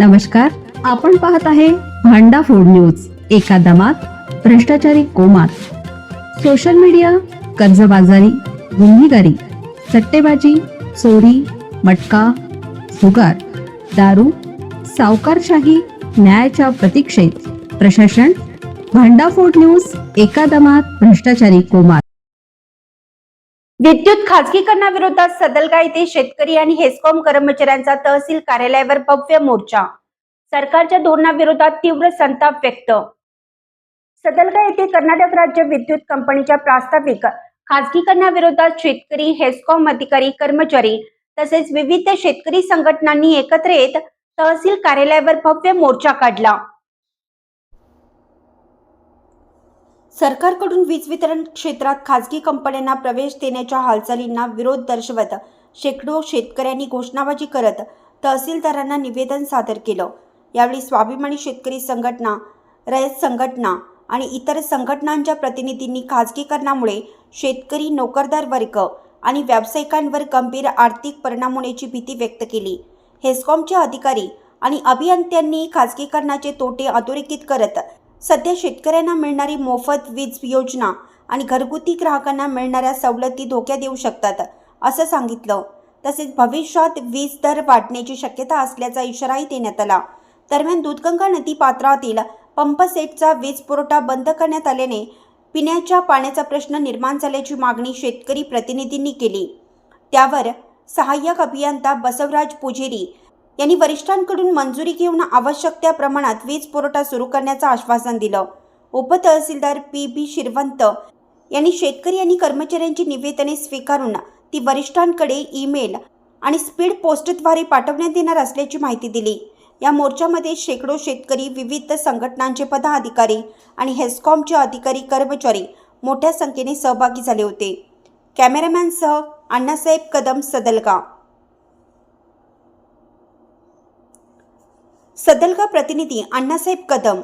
नमस्कार, आपण पाहत आहे भांडा फूड न्यूज. एका दमात भ्रष्टाचारी कोमात. सोशल मीडिया, कर्जबाजारी, गुन्हेगारी, सट्टेबाजी, चोरी, मटका, जुगार, दारू, सावकारशाही, न्यायाच्या प्रतीक्षेत प्रशासन. भांडा फूड न्यूज. एका दमात भ्रष्टाचारी कोमात. विद्युत खासगीकरणाविरोधात सदलगा येथे शेतकरी आणि हेस्कॉम कर्मचाऱ्यांचा तहसील कार्यालयावर भव्य मोर्चा. सरकारच्या धोरणाविरोधात तीव्र संताप व्यक्त. सदलगा येथे कर्नाटक राज्य विद्युत कंपनीच्या प्रास्ताविक खासगीकरणाविरोधात शेतकरी, हेस्कॉम अधिकारी, कर्मचारी तसेच विविध शेतकरी संघटनांनी एकत्र येत तहसील कार्यालयावर भव्य मोर्चा काढला. सरकारकडून वीज वितरण क्षेत्रात खासगी कंपन्यांना प्रवेश देण्याच्या हालचालींना विरोध दर्शवत शेकडो शेतकऱ्यांनी घोषणाबाजी करत तहसीलदारांना निवेदन सादर केलं. यावेळी स्वाभिमानी शेतकरी संघटना, रयत संघटना आणि इतर संघटनांच्या प्रतिनिधींनी खासगीकरणामुळे शेतकरी, नोकरदार वर्ग आणि व्यावसायिकांवर गंभीर आर्थिक परिणाम होण्याची भीती व्यक्त केली. हेस्कॉमचे अधिकारी आणि अभियंत्यांनी खासगीकरणाचे तोटे अधोरेखित करत सध्या शेतकऱ्यांना मिळणारी मोफत वीज योजना आणि घरगुती ग्राहकांना मिळणाऱ्या सवलती धोक्यात येऊ शकतात असं सांगितलं. तसेच भविष्यात वीज दर वाढण्याची शक्यता असल्याचा इशाराही देण्यात आला. दरम्यान दूधगंगा नदी पात्रातील पंपसेटचा वीज पुरवठा बंद करण्यात आल्याने पिण्याच्या पाण्याचा प्रश्न निर्माण झाल्याची मागणी शेतकरी प्रतिनिधींनी केली. त्यावर सहाय्यक अभियंता बसवराज पुजेरी यांनी वरिष्ठांकडून मंजुरी घेऊन आवश्यक त्या प्रमाणात वीज पुरवठा सुरू करण्याचं आश्वासन दिलं. उपतहसीलदार PB शिरवंत यांनी शेतकरी आणि कर्मचाऱ्यांची निवेदने स्वीकारून ती वरिष्ठांकडे ईमेल आणि स्पीड पोस्टद्वारे पाठवण्यात येणार असल्याची माहिती दिली. या मोर्चामध्ये शेकडो शेतकरी, विविध संघटनांचे पदाधिकारी आणि हेस्कॉमचे अधिकारी, कर्मचारी मोठ्या संख्येने सहभागी झाले होते. कॅमेरामॅनसह अण्णासाहेब कदम, सदलगा. सदलगा प्रतिनिधी अण्णासाहेब कदम.